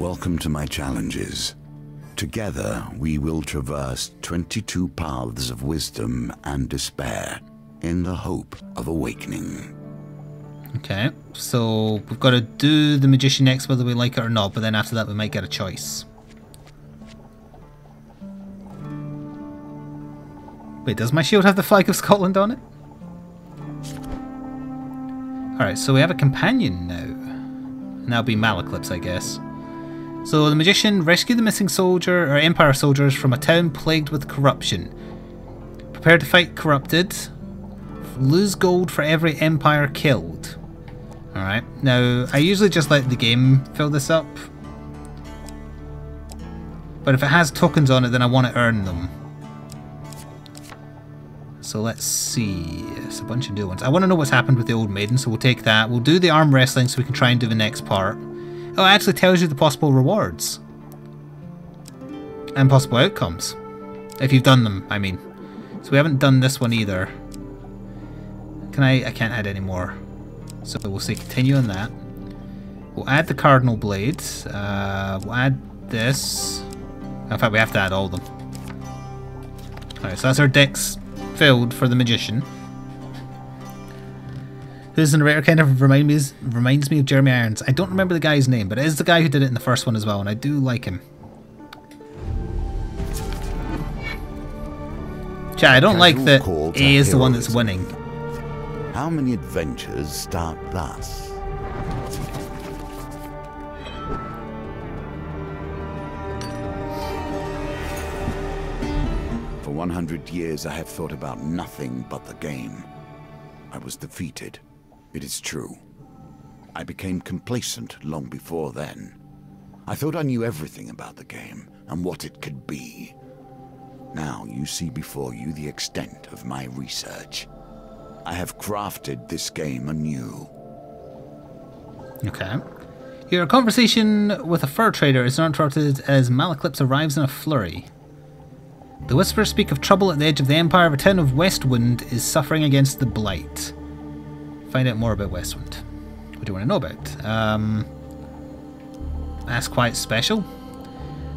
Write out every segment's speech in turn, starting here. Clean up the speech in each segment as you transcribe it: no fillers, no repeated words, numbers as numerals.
Welcome to my challenges. Together, we will traverse 22 paths of wisdom and despair in the hope of awakening. Okay, so we've got to do the magician next whether we like it or not, but then after that we might get a choice. Wait, does my shield have the flag of Scotland on it? Alright, so we have a companion now. And that'll be Malaclips, I guess. So the magician rescued the missing soldier or Empire soldiers from a town plagued with corruption. Prepare to fight corrupted. Lose gold for every Empire killed. Alright, now I usually just let the game fill this up. But if it has tokens on it, then I want to earn them. So let's see. It's a bunch of new ones. I want to know what's happened with the old maiden, so we'll take that. We'll do the arm wrestling so we can try and do the next part. Oh, it actually tells you the possible rewards. And possible outcomes. If you've done them, I mean. So we haven't done this one either. Can I can't add any more. So we'll say continue on that. We'll add the cardinal blade. We'll add this. In fact, we have to add all of them. Alright, so that's our decks filled for the magician. Who's the narrator kind of reminds me of Jeremy Irons. I don't remember the guy's name, but it is the guy who did it in the first one as well, and I do like him. Chat, I don't like that A is the one that's winning. How many adventures start thus? For 100 years I have thought about nothing but the game. I was defeated. It is true. I became complacent long before then. I thought I knew everything about the game and what it could be. Now you see before you the extent of my research. I have crafted this game anew. Okay. Your conversation with a fur trader is interrupted as Malaclips arrives in a flurry. The whispers speak of trouble at the edge of the Empire. The town of Westwind is suffering against the blight. Find out more about Westwind. What do you want to know about? That's quite special.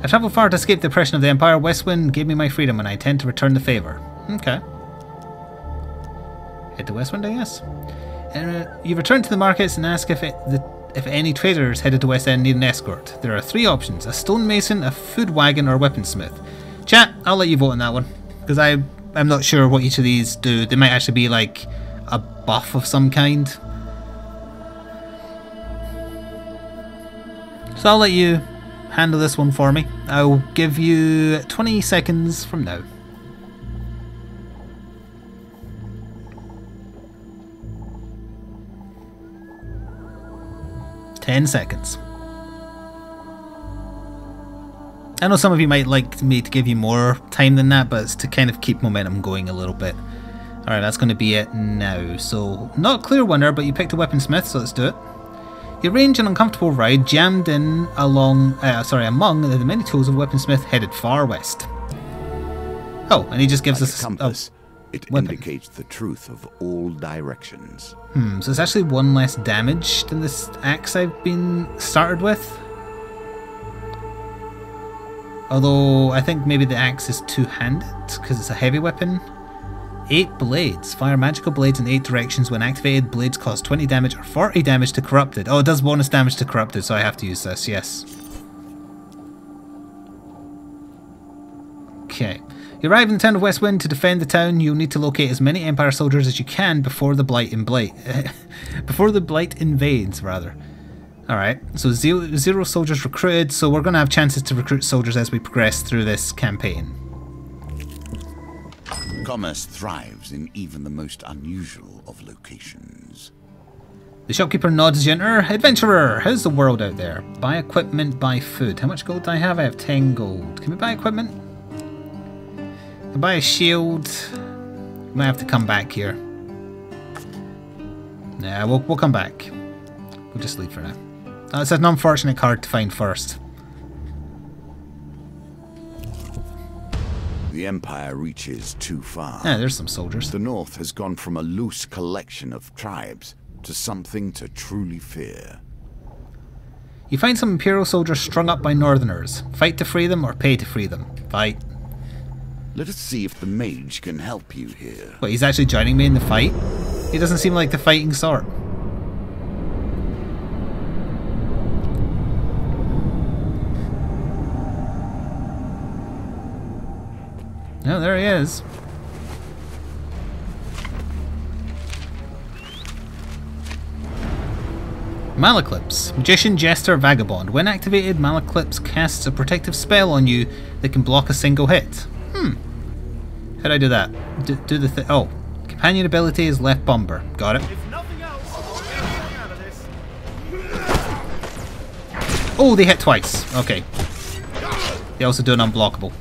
I travelled far to escape the oppression of the Empire. Westwind gave me my freedom and I intend to return the favour. Okay. Head to Westwind, I guess. You return to the markets and ask if any traders headed to West End need an escort. There are 3 options: a stonemason, a food wagon, or a weaponsmith. Chat, I'll let you vote on that one, because I'm not sure what each of these do. They might actually be like a buff of some kind. So I'll let you handle this one for me. I'll give you 20 seconds from now. Ten seconds. I know some of you might like me to give you more time than that, but it's to kind of keep momentum going a little bit. Alright, that's going to be it now. So, not a clear winner, but you picked a weaponsmith, so let's do it. You arrange an uncomfortable ride, jammed in among the many tools of a weaponsmith headed far west. Oh, and he just gives us a compass. It indicates the truth of all directions. So it's actually 1 less damage than this axe I've been started with. Although I think maybe the axe is two-handed because it's a heavy weapon. 8 blades. Fire magical blades in 8 directions. When activated, blades cause 20 damage or 40 damage to corrupted. Oh, it does bonus damage to corrupted, so I have to use this, yes. Okay. You arrive in the town of Westwind. To defend the town, you'll need to locate as many Empire soldiers as you can before the blight invades, rather. Alright, so zero soldiers recruited, so we're going to have chances to recruit soldiers as we progress through this campaign. Commerce thrives in even the most unusual of locations. The shopkeeper nods as you enter. Adventurer, how's the world out there? Buy equipment, buy food. How much gold do I have? I have 10 gold. Can we buy equipment? Can buy a shield. Might have to come back here. Nah, we'll come back. We'll just leave for now. It's an unfortunate card to find first. The Empire reaches too far. Yeah, there's some soldiers. The North has gone from a loose collection of tribes to something to truly fear. You find some Imperial soldiers strung up by Northerners. Fight to free them or pay to free them. Fight. Let us see if the mage can help you here. Wait, he's actually joining me in the fight? He doesn't seem like the fighting sort. Oh, there he is. Malaclips. Magician, Jester, Vagabond. When activated, Malaclips casts a protective spell on you that can block a single hit. How'd I do that? Do the thing. Oh. Companion ability is left bumper. Got it. If nothing else, I'll get something out of this. Oh, they hit twice. Okay. They also do an unblockable.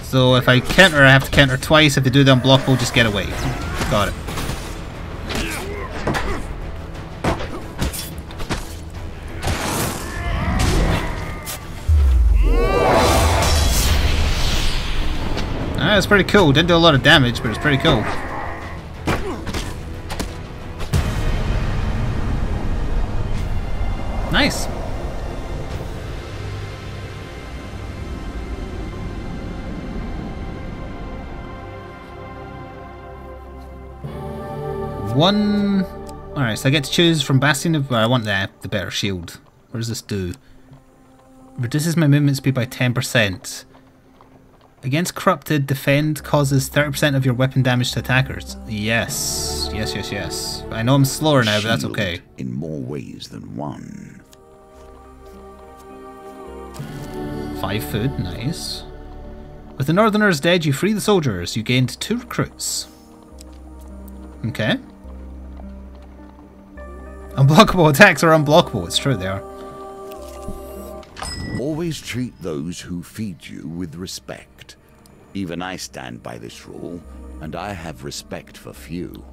So if I counter, I have to counter twice. If they do the unblockable, just get away. Got it. That's pretty cool. Didn't do a lot of damage, but it's pretty cool. Nice. One. Alright, so I get to choose from Bastion of. Well, I want the better shield. What does this do? Reduces my movement speed by 10%. Against Corrupted, defend causes 30% of your weapon damage to attackers. Yes. Yes, yes, yes. I know I'm slower now, but that's okay. In more ways than one. 5 food, nice. With the Northerners dead, you free the soldiers. You gained 2 recruits. Okay. Unblockable attacks are unblockable. It's true, they are. Always treat those who feed you with respect. Even I stand by this rule, and I have respect for few.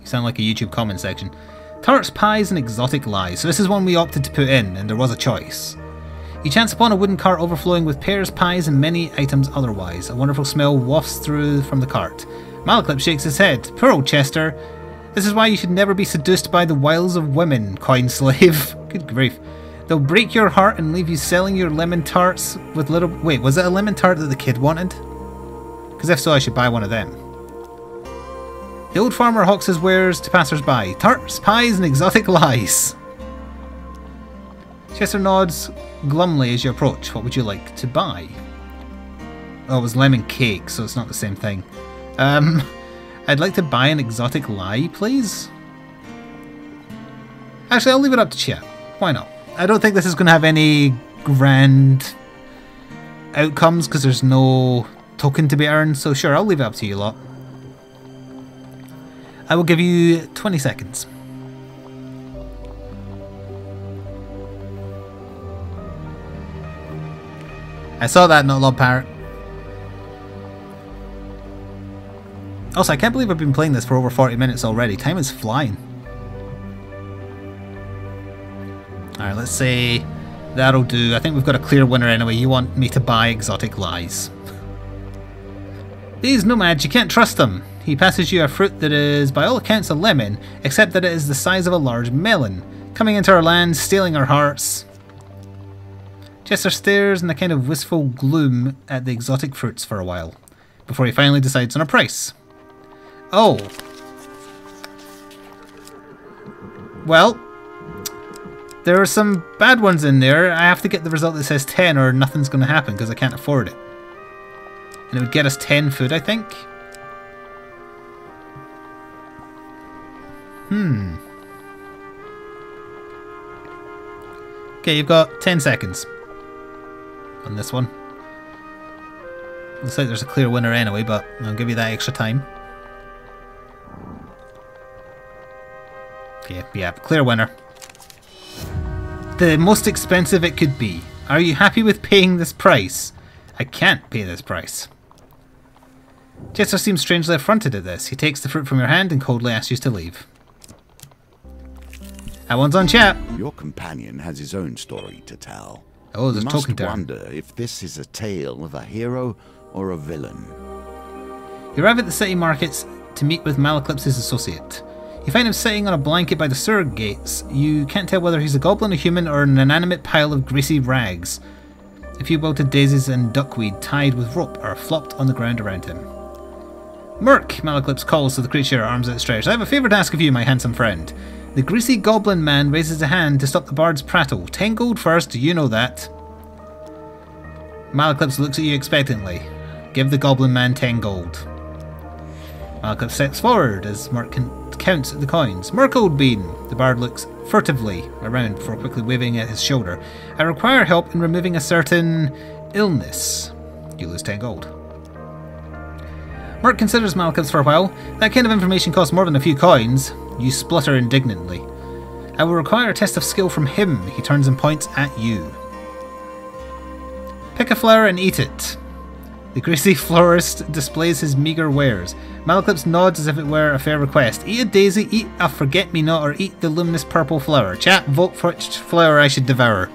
You sound like a YouTube comment section. Tarts, pies, and exotic lies. So this is one we opted to put in, and there was a choice. You chance upon a wooden cart overflowing with pears, pies, and many items otherwise. A wonderful smell wafts through from the cart. Malaclip shakes his head. Poor old Chester. This is why you should never be seduced by the wiles of women, coin slave. Good grief. They'll break your heart and leave you selling your lemon tarts with little... Wait, was it a lemon tart that the kid wanted? Because if so, I should buy one of them. The old farmer hawks his wares to passers-by. Tarts, pies, and exotic lies. Chester nods glumly as you approach. What would you like to buy? Oh, it was lemon cake, so it's not the same thing. I'd like to buy an exotic lie, please. Actually, I'll leave it up to chat. Why not? I don't think this is going to have any grand outcomes because there's no token to be earned, so sure, I'll leave it up to you lot. I will give you 20 seconds. I saw that, not Lob Parrot. Also, I can't believe I've been playing this for over 40 minutes already. Time is flying. Alright, let's say that'll do. I think we've got a clear winner anyway. You want me to buy exotic lies. These nomads, you can't trust them. He passes you a fruit that is, by all accounts, a lemon, except that it is the size of a large melon. Coming into our land, stealing our hearts. Chester stares in a kind of wistful gloom at the exotic fruits for a while, before he finally decides on a price. Oh. Well, there are some bad ones in there. I have to get the result that says 10 or nothing's going to happen because I can't afford it. And it would get us 10 food, I think. Okay, you've got 10 seconds on this one. Looks like there's a clear winner anyway, but I'll give you that extra time. Okay, yeah, clear winner. The most expensive it could be. Are you happy with paying this price? I can't pay this price. Chester seems strangely affronted at this. He takes the fruit from your hand and coldly asks you to leave. That one's on chat. Your companion has his own story to tell. Oh, there's you talking must to her. wonder if this is a tale of a hero or a villain. You arrive at the city markets to meet with Malaclipse's associate. You find him sitting on a blanket by the sewer gates. You can't tell whether he's a goblin, a human, or an inanimate pile of greasy rags. A few wilted daisies and duckweed tied with rope are flopped on the ground around him. Merc, Malaclipse calls to the creature, arms outstretched. I have a favour to ask of you, my handsome friend. The greasy goblin man raises a hand to stop the bard's prattle. 10 gold first, you know that. Malaclipse looks at you expectantly. Give the goblin man 10 gold. Malaclipse steps forward as Merc counts the coins. Merc old bean. The bard looks furtively around before quickly waving at his shoulder. I require help in removing a certain illness. You lose 10 gold. Merc considers Malaclipse for a while. That kind of information costs more than a few coins. You splutter indignantly. I will require a test of skill from him. He turns and points at you. Pick a flower and eat it. The greasy florist displays his meagre wares. Malaclipse nods as if it were a fair request. Eat a daisy, eat a forget-me-not, or eat the luminous purple flower. Chat, vote for which flower I should devour.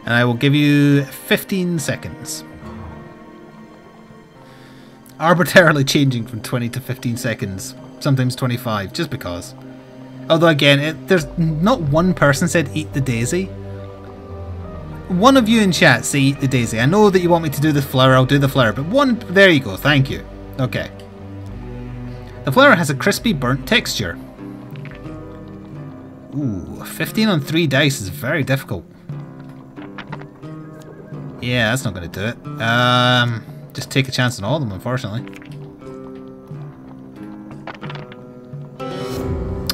And I will give you 15 seconds. Arbitrarily changing from 20 to 15 seconds. Sometimes 25, just because. Although again, there's not one person said eat the daisy. One of you in chat say eat the daisy. I know that you want me to do the flower, I'll do the flower. But one, there you go, thank you. Okay. The flower has a crispy burnt texture. Ooh, 15 on 3 dice is very difficult. Yeah, that's not going to do it. Just take a chance on all of them, unfortunately.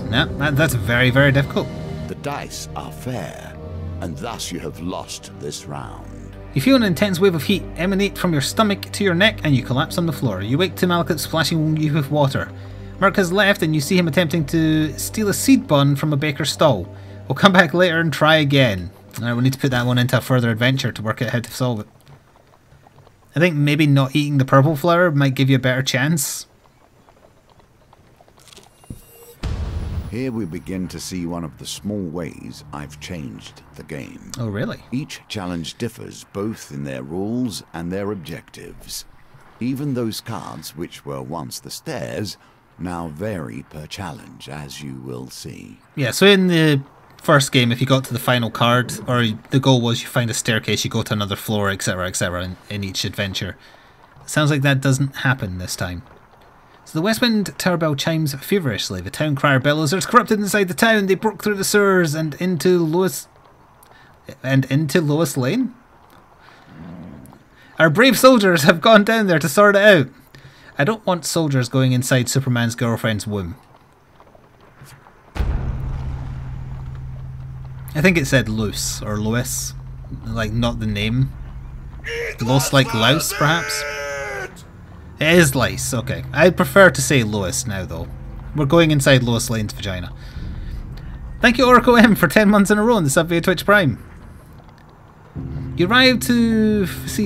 No, that's very, very difficult. The dice are fair, and thus you have lost this round. You feel an intense wave of heat emanate from your stomach to your neck, and you collapse on the floor. You wake to Malaclipse splashing you with water. Merc has left, and you see him attempting to steal a seed bun from a baker's stall. We'll come back later and try again. Alright, we'll need to put that one into a further adventure to work out how to solve it. I think maybe not eating the purple flower might give you a better chance. Here we begin to see one of the small ways I've changed the game. Oh, really? Each challenge differs both in their rules and their objectives. Even those cards which were once the stairs now vary per challenge, as you will see. Yeah, so in the first game, if you got to the final card, or the goal was you find a staircase, you go to another floor, etc., in each adventure. Sounds like that doesn't happen this time. So the Westwind Tower bell chimes feverishly. The town crier bellows, "There's corrupted inside the town! They broke through the sewers and into Lois Lane? Our brave soldiers have gone down there to sort it out. I don't want soldiers going inside Superman's girlfriend's womb." I think it said Luce, or Lois. Like, not the name. Los like louse, perhaps? It is lice, okay. I'd prefer to say Lois now, though. We're going inside Lois Lane's vagina. Thank you, Oracle M, for 10 months in a row in the sub via Twitch Prime. You arrive to see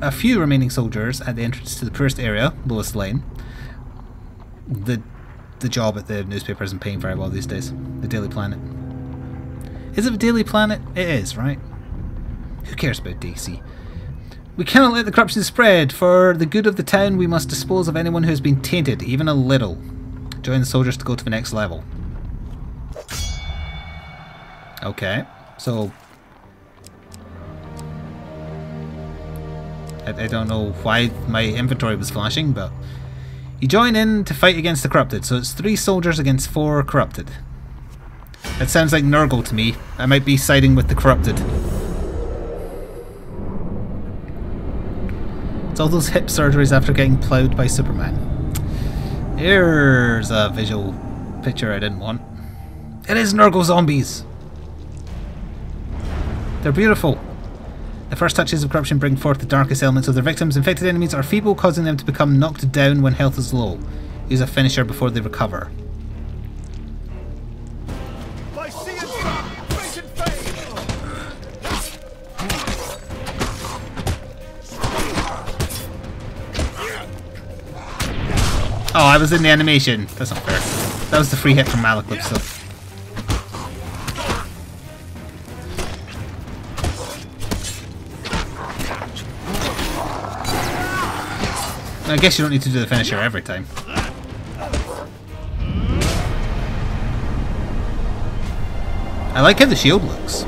a few remaining soldiers at the entrance to the poorest area, Lois Lane. The job at the newspaper isn't paying very well these days. The Daily Planet. Is it the Daily Planet? It is, right? Who cares about DC? We cannot let the corruption spread. For the good of the town, we must dispose of anyone who has been tainted, even a little. Join the soldiers to go to the next level. Okay, so I don't know why my inventory was flashing, but you join in to fight against the corrupted. So it's 3 soldiers against 4 corrupted. That sounds like Nurgle to me. I might be siding with the corrupted. It's all those hip surgeries after getting ploughed by Superman. Here's a visual picture I didn't want. It is Nurgle zombies! They're beautiful. The first touches of corruption bring forth the darkest elements of their victims. Infected enemies are feeble, causing them to become knocked down when health is low. Use a finisher before they recover. Oh, I was in the animation. That's not fair. That was the free hit from Malaclipse, so. I guess you don't need to do the finisher every time. I like how the shield looks.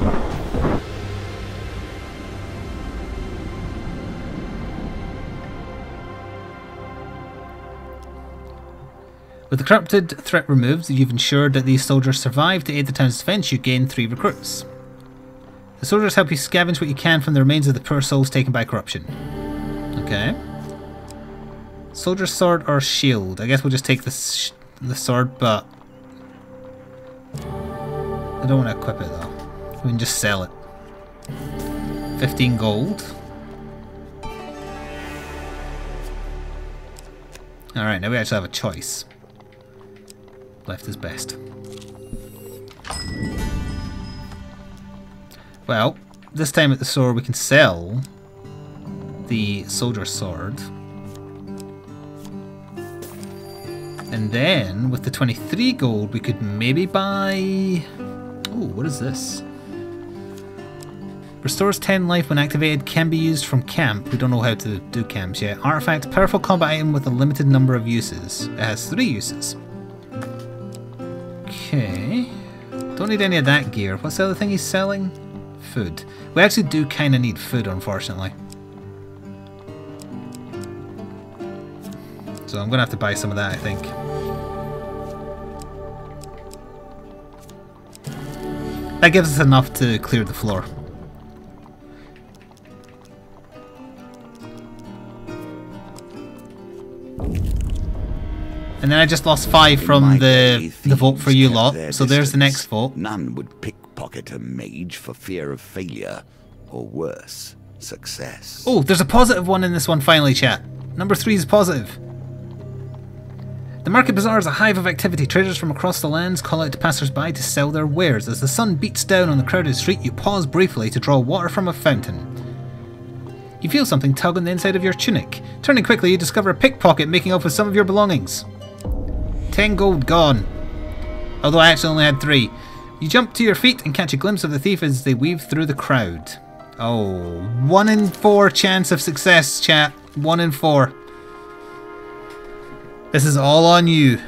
With the corrupted threat removed, you've ensured that these soldiers survive. To aid the town's defense, you gain 3 recruits. The soldiers help you scavenge what you can from the remains of the poor souls taken by corruption. Okay. Soldier sword or shield? I guess we'll just take the sword, but I don't want to equip it though. We can just sell it. 15 gold. Alright, now we actually have a choice. Left is best. Well, this time at the sword we can sell the soldier sword. And then with the 23 gold we could maybe buy... Oh, what is this? Restores 10 life when activated, can be used from camp. We don't know how to do camps yet. Artifact, powerful combat item with a limited number of uses. It has 3 uses. Okay. Don't need any of that gear. What's the other thing he's selling? Food. We actually do kind of need food, unfortunately. So I'm going to have to buy some of that, I think. That gives us enough to clear the floor. And then I just lost 5 from the vote for you lot, so there's the next vote. None would pickpocket a mage for fear of failure, or worse, success. Oh, there's a positive one in this one finally, chat. Number 3 is positive. The Market Bazaar is a hive of activity. Traders from across the lands call out to passers-by to sell their wares. As the sun beats down on the crowded street, you pause briefly to draw water from a fountain. You feel something tug on the inside of your tunic. Turning quickly, you discover a pickpocket making off with some of your belongings. 10 gold gone. Although I actually only had 3. You jump to your feet and catch a glimpse of the thief as they weave through the crowd. Oh, 1 in 4 chance of success, chat. 1 in 4. This is all on you.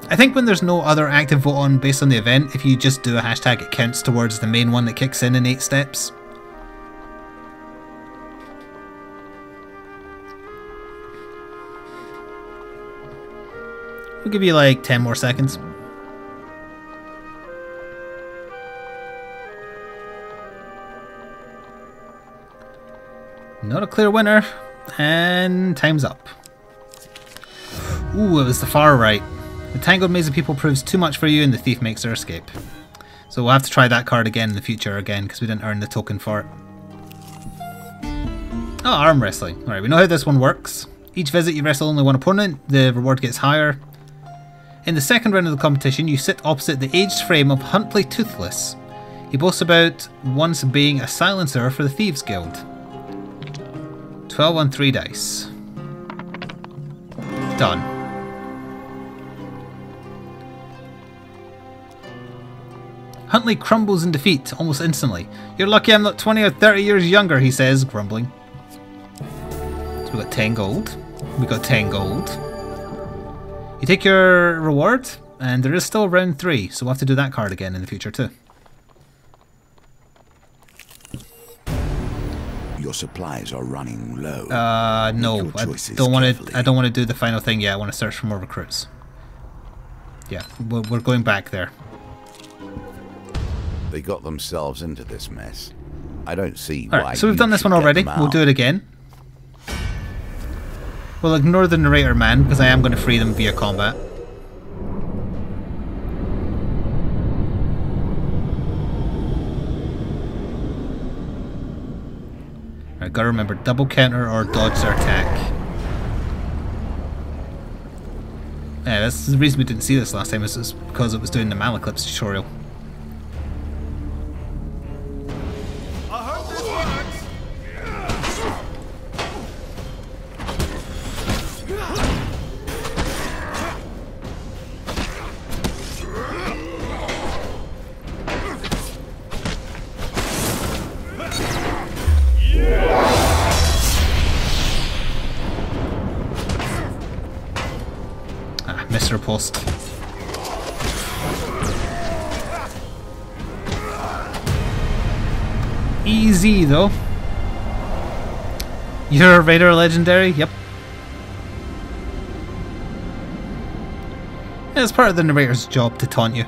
I think when there's no other active vote on based on the event, if you just do a hashtag, it counts towards the main one that kicks in 8 steps. We'll give you like 10 more seconds. Not a clear winner. And time's up. Ooh, it was the far right. The tangled maze of people proves too much for you and the thief makes their escape. So we'll have to try that card again in the future because we didn't earn the token for it. Oh, arm wrestling. Alright, we know how this one works. Each visit you wrestle only one opponent, the reward gets higher. In the second round of the competition, you sit opposite the aged frame of Huntley Toothless. He boasts about once being a silencer for the Thieves Guild. 12 on 3 dice. Done. Huntley crumbles in defeat almost instantly. You're lucky I'm not 20 or 30 years younger, he says, grumbling. So we got 10 gold. We got 10 gold. You take your reward, and there is still round 3, so we'll have to do that card again in the future too. Your supplies are running low. No, I don't want to do the final thing yet. I want to search for more recruits. Yeah, we're going back there. They got themselves into this mess. I don't see why. Alright, so we've done this one already. We'll do it again. We'll ignore the narrator man, because I am going to free them via combat. Alright, gotta remember, double counter or dodge their attack. Yeah, that's the reason we didn't see this last time, is because it was doing the Malaclips tutorial. I hope this works. booster post. Easy though. You're a Raider Legendary? Yep. It's part of the narrator's job to taunt you.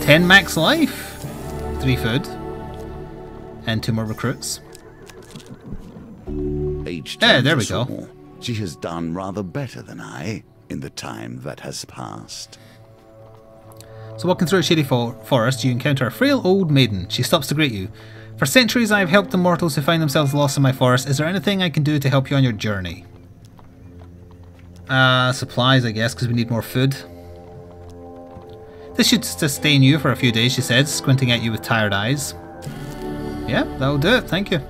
10 max life, 3 food, and 2 more recruits. Age Yeah, there we us go. all. She has done rather better than I in the time that has passed. So walking through a shady forest, you encounter a frail old maiden. She stops to greet you. For centuries I have helped the mortals who find themselves lost in my forest. Is there anything I can do to help you on your journey? Supplies, I guess, because we need more food. This should sustain you for a few days, she says, squinting at you with tired eyes. Yeah, that'll do it, thank you.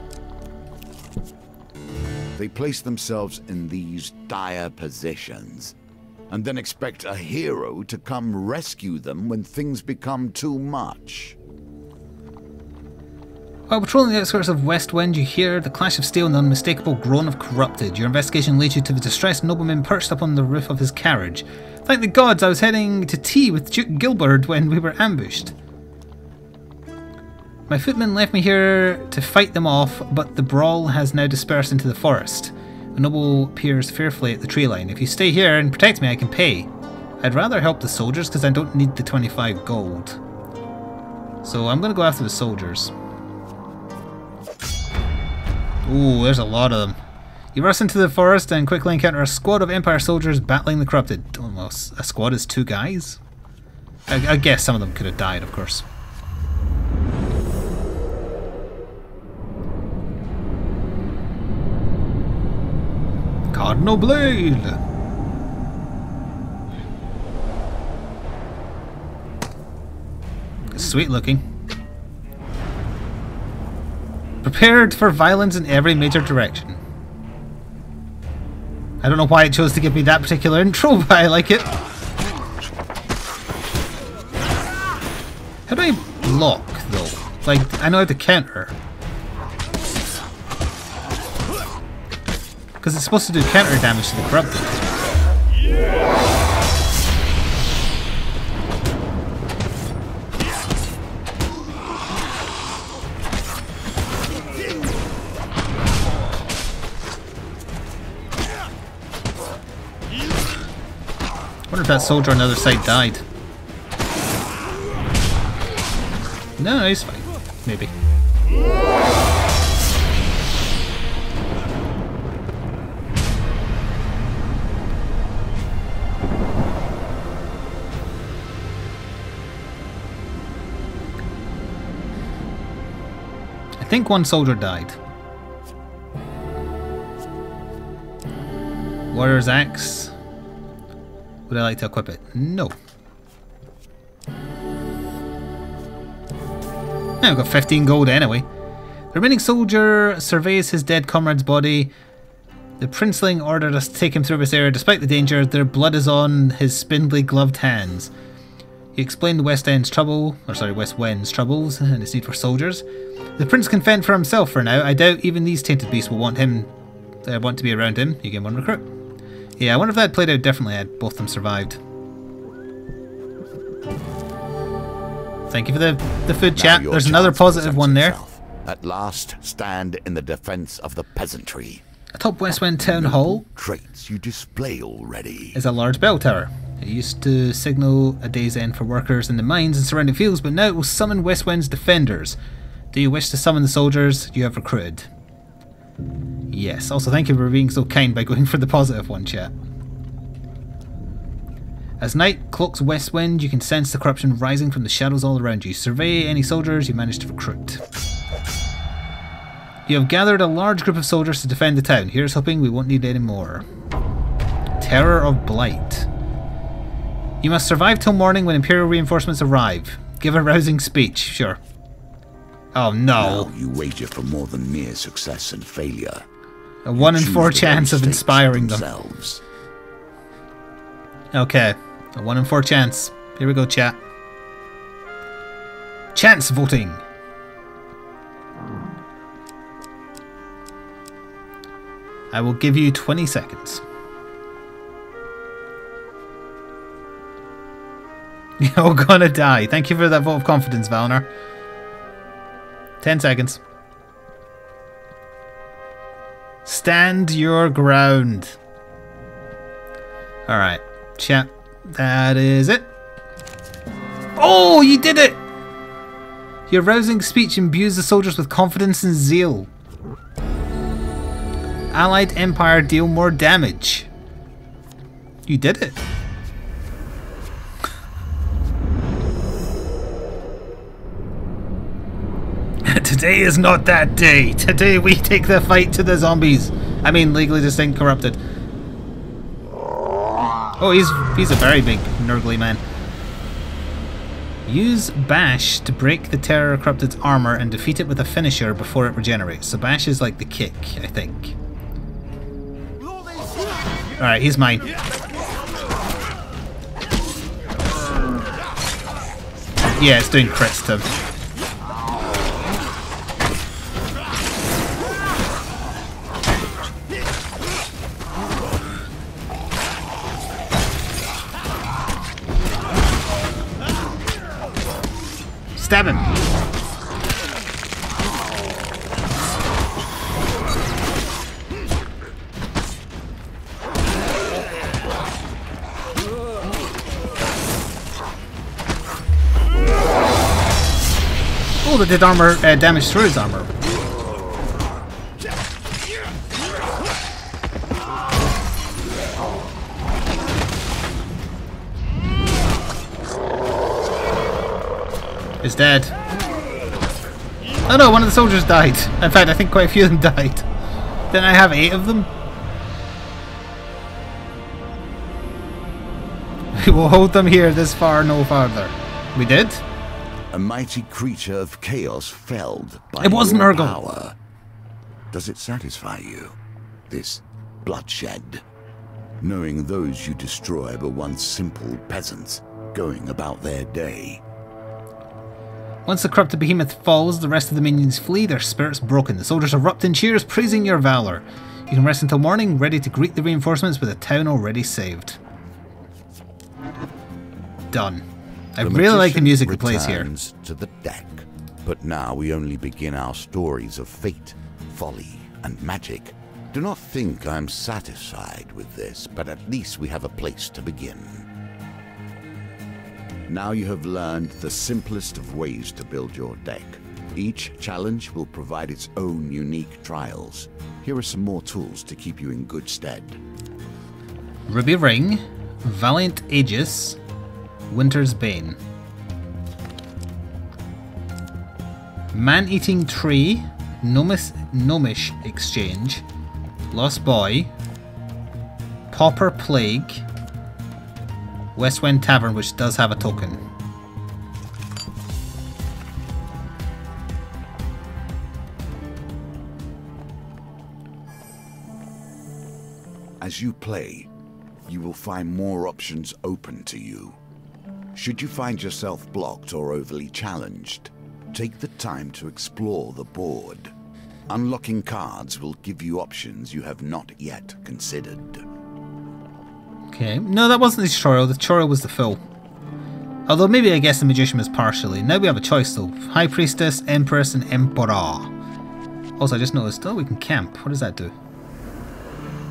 They place themselves in these dire positions, and then expect a hero to come rescue them when things become too much. While patrolling the outskirts of Westwind, you hear the clash of steel and the unmistakable groan of corrupted. Your investigation leads you to the distressed nobleman perched upon the roof of his carriage. Thank the gods, I was heading to tea with Duke Gilbert when we were ambushed. My footmen left me here to fight them off, but the brawl has now dispersed into the forest. A noble peers fearfully at the tree line. If you stay here and protect me, I can pay. I'd rather help the soldiers because I don't need the 25 gold. So I'm going to go after the soldiers. Ooh, there's a lot of them. You rush into the forest and quickly encounter a squad of Empire soldiers battling the corrupted. Almost a squad is 2 guys? I guess some of them could have died, of course. Cardinal Blade! Sweet looking. Prepared for violence in every major direction. I don't know why it chose to give me that particular intro, but I like it. How do I block, though? Like, I know how to counter. Because it's supposed to do counter damage to the corrupted. I wonder if that soldier on the other side died. No, he's fine. Maybe. I think one soldier died. Warrior's Axe. Would I like to equip it? No. Now I've got 15 gold anyway. The remaining soldier surveys his dead comrade's body. The princeling ordered us to take him through this area despite the danger. Their blood is on his spindly gloved hands. He explained the West Wind's troubles and its need for soldiers. The prince can fend for himself for now. I doubt even these tainted beasts will want to be around him. You gain 1 recruit. Yeah, I wonder if that had played out differently had both of them survived. Thank you for the food, chat. There's another positive one there. At last, stand in the defense of the peasantry. Atop Westwind Town Hall Traits you display already. is a large bell tower. It used to signal a day's end for workers in the mines and surrounding fields, but now it will summon Westwind's defenders. Do you wish to summon the soldiers you have recruited? Yes. Also, thank you for being so kind by going for the positive one, chat. As night cloaks Westwind, you can sense the corruption rising from the shadows all around you. Survey any soldiers you managed to recruit. You have gathered a large group of soldiers to defend the town. Here's hoping we won't need any more. Terror of Blight. You must survive till morning when Imperial reinforcements arrive. Give a rousing speech. Sure. Oh no. Now you wager for more than mere success and failure. A 1 in 4 chance of inspiring them. Okay. A 1 in 4 chance. Here we go, chat. Chance voting. I will give you 20 seconds. You're gonna die. Thank you for that vote of confidence, Valner. 10 seconds. Stand your ground. Alright, chat. That is it. Oh, you did it! Your rousing speech imbues the soldiers with confidence and zeal. Allied Empire deal more damage. You did it. Today is not that day. Today we take the fight to the zombies. I mean, legally distinct, corrupted. Oh, he's a very big, nurgly man. Use Bash to break the Terror Corrupted's armor and defeat it with a finisher before it regenerates. So Bash is like the kick, I think. Alright, he's mine. Yeah, it's doing crits to him. Stab him! Oh, that did armor damage through his armor. Is dead. Oh no, one of the soldiers died. In fact, I think quite a few of them died. Didn't I have 8 of them? We will hold them here this far, no farther. We did? A mighty creature of chaos felled by It wasn't your Nurgle. power. Does it satisfy you, this bloodshed? Knowing those you destroy were once simple peasants, going about their day. Once the corrupted behemoth falls, the rest of the minions flee, their spirits broken. The soldiers erupt in cheers, praising your valour. You can rest until morning, ready to greet the reinforcements with a town already saved. Done. I really like the music that plays here. To the deck, but now we only begin our stories of fate, folly, and magic. Do not think I'm satisfied with this, but at least we have a place to begin. Now you have learned the simplest of ways to build your deck. Each challenge will provide its own unique trials. Here are some more tools to keep you in good stead. Ruby Ring, Valiant Aegis, Winter's Bane. Man-Eating Tree, Gnomish Exchange, Lost Boy, Pauper Plague, Westwind Tavern, which does have a token. As you play, you will find more options open to you. Should you find yourself blocked or overly challenged, take the time to explore the board. Unlocking cards will give you options you have not yet considered. Okay, no, that wasn't the tutorial. The tutorial was the full. Although maybe I guess the magician was partially. Now we have a choice though. High Priestess, Empress, and Emperor. Also, I just noticed, oh, we can camp. What does that do?